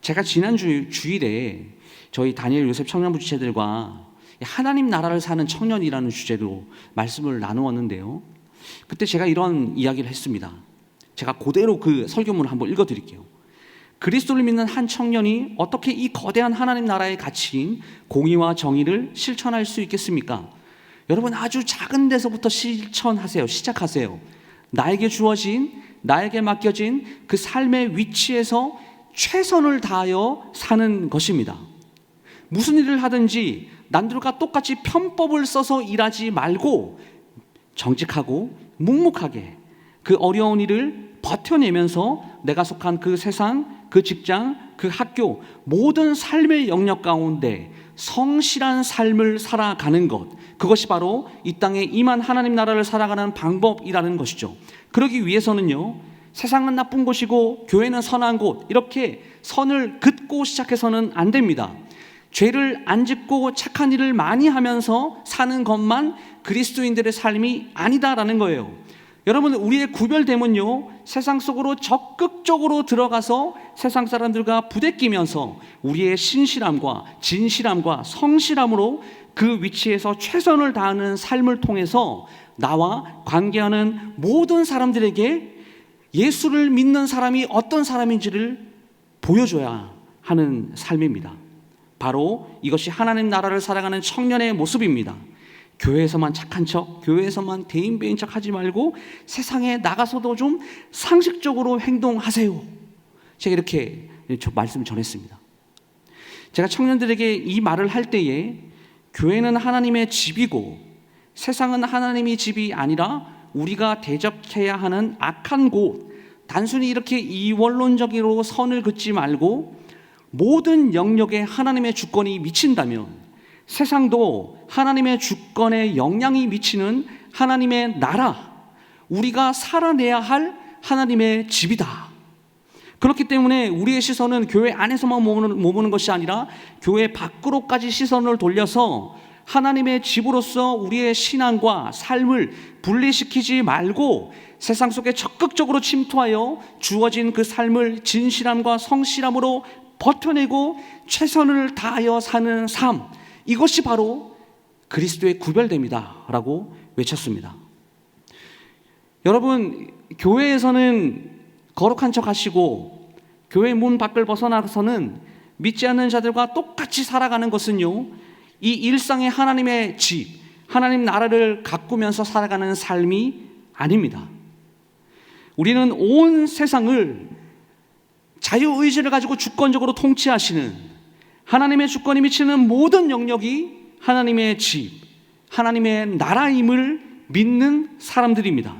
제가 지난 주일에 저희 다니엘 요셉 청년부 지체들과 하나님 나라를 사는 청년이라는 주제로 말씀을 나누었는데요. 그때 제가 이런 이야기를 했습니다. 제가 그대로 그 설교문을 한번 읽어드릴게요. 그리스도를 믿는 한 청년이 어떻게 이 거대한 하나님 나라의 가치인 공의와 정의를 실천할 수 있겠습니까? 여러분, 아주 작은 데서부터 실천하세요. 시작하세요. 나에게 주어진, 나에게 맡겨진 그 삶의 위치에서 최선을 다하여 사는 것입니다. 무슨 일을 하든지 남들과 똑같이 편법을 써서 일하지 말고 정직하고 묵묵하게 그 어려운 일을 버텨내면서 내가 속한 그 세상, 그 직장, 그 학교 모든 삶의 영역 가운데 성실한 삶을 살아가는 것, 그것이 바로 이 땅에 임한 하나님 나라를 살아가는 방법이라는 것이죠. 그러기 위해서는요, 세상은 나쁜 곳이고 교회는 선한 곳, 이렇게 선을 긋고 시작해서는 안 됩니다. 죄를 안 짓고 착한 일을 많이 하면서 사는 것만 그리스도인들의 삶이 아니다라는 거예요. 여러분, 우리의 구별됨은요, 세상 속으로 적극적으로 들어가서 세상 사람들과 부대끼면서 우리의 신실함과 진실함과 성실함으로 그 위치에서 최선을 다하는 삶을 통해서 나와 관계하는 모든 사람들에게 예수를 믿는 사람이 어떤 사람인지를 보여줘야 하는 삶입니다. 바로 이것이 하나님 나라를 살아가는 청년의 모습입니다. 교회에서만 착한 척, 교회에서만 대인배인 척 하지 말고 세상에 나가서도 좀 상식적으로 행동하세요. 제가 이렇게 말씀을 전했습니다. 제가 청년들에게 이 말을 할 때에 교회는 하나님의 집이고 세상은 하나님의 집이 아니라 우리가 대적해야 하는 악한 곳, 단순히 이렇게 이원론적으로 선을 긋지 말고 모든 영역에 하나님의 주권이 미친다면 세상도 하나님의 주권에 영향이 미치는 하나님의 나라, 우리가 살아내야 할 하나님의 집이다. 그렇기 때문에 우리의 시선은 교회 안에서만 머무는 것이 아니라 교회 밖으로까지 시선을 돌려서 하나님의 집으로서 우리의 신앙과 삶을 분리시키지 말고 세상 속에 적극적으로 침투하여 주어진 그 삶을 진실함과 성실함으로 버텨내고 최선을 다하여 사는 삶, 이것이 바로 그리스도의 구별됨이다 라고 외쳤습니다. 여러분, 교회에서는 거룩한 척 하시고 교회 문 밖을 벗어나서는 믿지 않는 자들과 똑같이 살아가는 것은요, 이 일상의 하나님의 집, 하나님 나라를 가꾸면서 살아가는 삶이 아닙니다. 우리는 온 세상을 자유의지를 가지고 주권적으로 통치하시는 하나님의 주권이 미치는 모든 영역이 하나님의 집, 하나님의 나라임을 믿는 사람들입니다.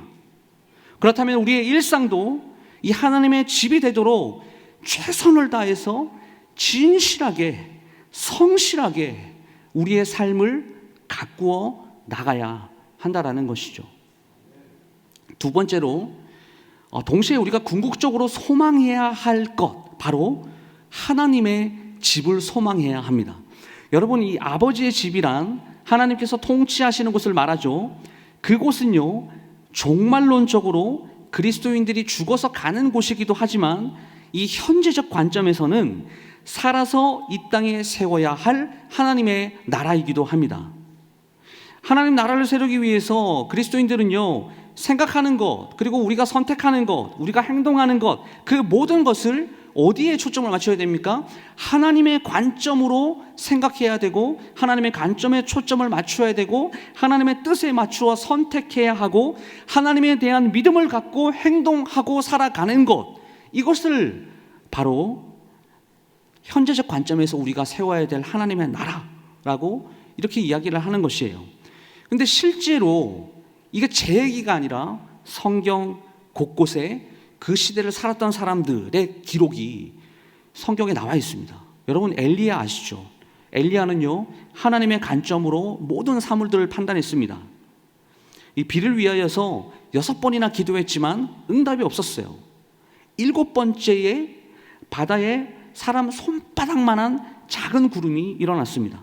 그렇다면 우리의 일상도 이 하나님의 집이 되도록 최선을 다해서 진실하게, 성실하게 우리의 삶을 가꾸어 나가야 한다라는 것이죠. 두 번째로, 동시에 우리가 궁극적으로 소망해야 할 것, 바로 하나님의 집을 소망해야 합니다. 여러분, 이 아버지의 집이란 하나님께서 통치하시는 곳을 말하죠. 그곳은요, 종말론적으로 그리스도인들이 죽어서 가는 곳이기도 하지만 이 현재적 관점에서는 살아서 이 땅에 세워야 할 하나님의 나라이기도 합니다. 하나님 나라를 세우기 위해서 그리스도인들은요, 생각하는 것, 그리고 우리가 선택하는 것, 우리가 행동하는 것, 그 모든 것을 어디에 초점을 맞춰야 됩니까? 하나님의 관점으로 생각해야 되고 하나님의 관점에 초점을 맞춰야 되고 하나님의 뜻에 맞추어 선택해야 하고 하나님에 대한 믿음을 갖고 행동하고 살아가는 것, 이것을 바로 현재적 관점에서 우리가 세워야 될 하나님의 나라라고 이렇게 이야기를 하는 것이에요. 근데 실제로 이게 제 얘기가 아니라 성경 곳곳에 그 시대를 살았던 사람들의 기록이 성경에 나와 있습니다. 여러분, 엘리야 아시죠? 엘리야는요, 하나님의 관점으로 모든 사물들을 판단했습니다. 이 비를 위하여서 6번이나 기도했지만 응답이 없었어요. 7번째에 바다에 사람 손바닥만한 작은 구름이 일어났습니다.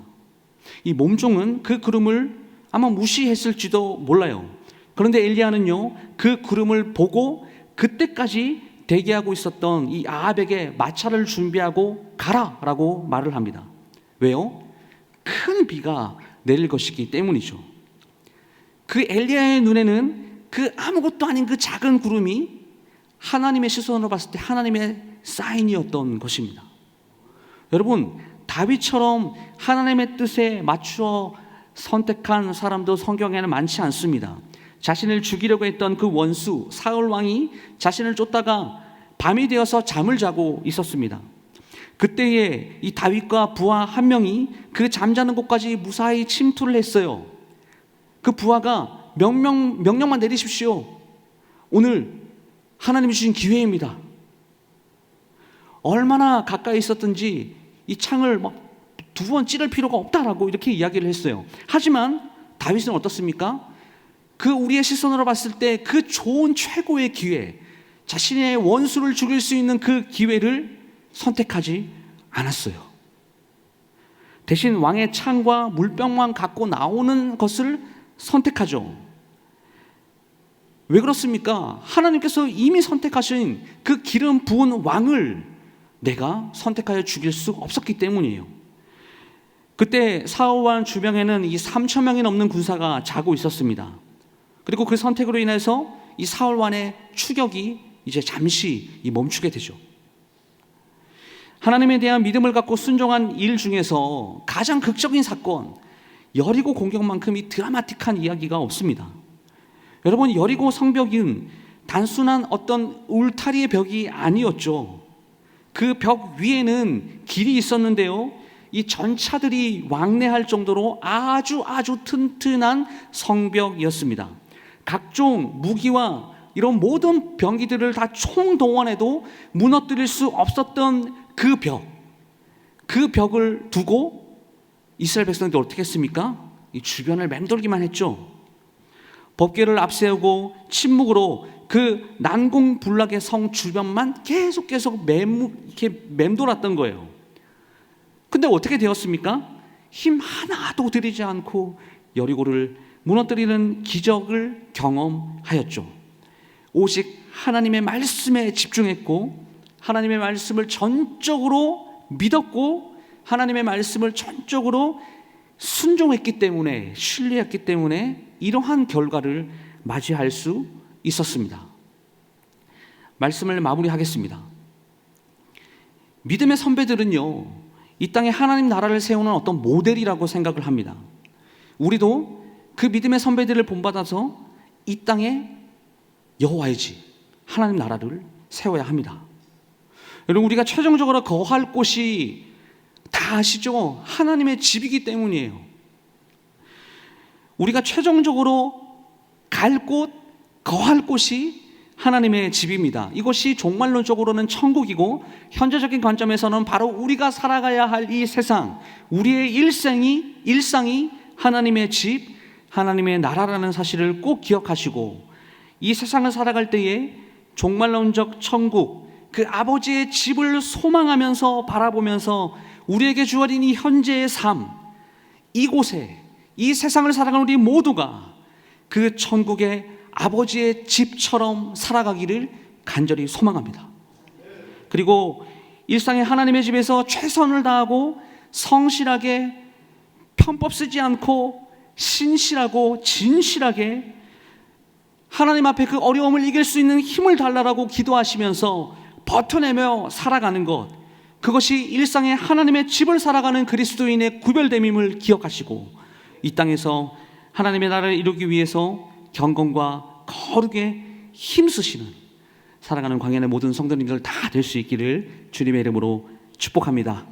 이 몸종은 그 구름을 아마 무시했을지도 몰라요. 그런데 엘리야는요, 그 구름을 보고 그때까지 대기하고 있었던 이 아합에게 마차를 준비하고 가라라고 말을 합니다. 왜요? 큰 비가 내릴 것이기 때문이죠. 그 엘리야의 눈에는 그 아무것도 아닌 그 작은 구름이 하나님의 시선으로 봤을 때 하나님의 사인이었던 것입니다. 여러분, 다윗처럼 하나님의 뜻에 맞추어 선택한 사람도 성경에는 많지 않습니다. 자신을 죽이려고 했던 그 원수 사울 왕이 자신을 쫓다가 밤이 되어서 잠을 자고 있었습니다. 그때에 이 다윗과 부하 한 명이 그 잠자는 곳까지 무사히 침투를 했어요. 그 부하가 명령만 내리십시오. 오늘 하나님이 주신 기회입니다. 얼마나 가까이 있었든지 이 창을 막 두 번 찌를 필요가 없다라고 이렇게 이야기를 했어요. 하지만 다윗은 어떻습니까? 그 우리의 시선으로 봤을 때 그 좋은 최고의 기회, 자신의 원수를 죽일 수 있는 그 기회를 선택하지 않았어요. 대신 왕의 창과 물병만 갖고 나오는 것을 선택하죠. 왜 그렇습니까? 하나님께서 이미 선택하신 그 기름 부은 왕을 내가 선택하여 죽일 수 없었기 때문이에요. 그때 사울왕 주변에는 이 3,000명이 넘는 군사가 자고 있었습니다. 그리고 그 선택으로 인해서 이 사울왕의 추격이 이제 잠시 멈추게 되죠. 하나님에 대한 믿음을 갖고 순종한 일 중에서 가장 극적인 사건, 여리고 공격만큼 이 드라마틱한 이야기가 없습니다. 여러분, 여리고 성벽은 단순한 어떤 울타리의 벽이 아니었죠. 그 벽 위에는 길이 있었는데요, 이 전차들이 왕래할 정도로 아주 튼튼한 성벽이었습니다. 각종 무기와 이런 모든 병기들을 다 총동원해도 무너뜨릴 수 없었던 그 벽을 두고 이스라엘 백성들이 어떻게 했습니까? 이 주변을 맴돌기만 했죠. 법궤를 앞세우고 침묵으로 그 난공불락의 성 주변만 계속 이렇게 맴돌았던 거예요. 근데 어떻게 되었습니까? 힘 하나도 들이지 않고 여리고를 무너뜨리는 기적을 경험하였죠. 오직 하나님의 말씀에 집중했고 하나님의 말씀을 전적으로 믿었고 하나님의 말씀을 전적으로 순종했기 때문에, 신뢰했기 때문에 이러한 결과를 맞이할 수 있었습니다. 말씀을 마무리하겠습니다. 믿음의 선배들은요, 이 땅에 하나님 나라를 세우는 어떤 모델이라고 생각을 합니다. 우리도 그 믿음의 선배들을 본받아서 이 땅에 여호와의 집, 하나님 나라를 세워야 합니다. 여러분, 우리가 최종적으로 거할 곳이 다 아시죠? 하나님의 집이기 때문이에요. 우리가 최종적으로 갈 곳, 거할 곳이 하나님의 집입니다. 이것이 종말론적으로는 천국이고 현재적인 관점에서는 바로 우리가 살아가야 할 이 세상, 우리의 일상이 하나님의 집, 하나님의 나라라는 사실을 꼭 기억하시고 이 세상을 살아갈 때에 종말론적 천국, 그 아버지의 집을 소망하면서 바라보면서 우리에게 주어진 이 현재의 삶, 이곳에 이 세상을 살아가는 우리 모두가 그 천국의 아버지의 집처럼 살아가기를 간절히 소망합니다. 그리고 일상의 하나님의 집에서 최선을 다하고 성실하게 편법 쓰지 않고 신실하고 진실하게 하나님 앞에 그 어려움을 이길 수 있는 힘을 달라고 기도하시면서 버텨내며 살아가는 것, 그것이 일상의 하나님의 집을 살아가는 그리스도인의 구별됨임을 기억하시고 이 땅에서 하나님의 나라를 이루기 위해서 경건과 거룩에 힘쓰시는 살아가는 광야의 모든 성도님들 다 될 수 있기를 주님의 이름으로 축복합니다.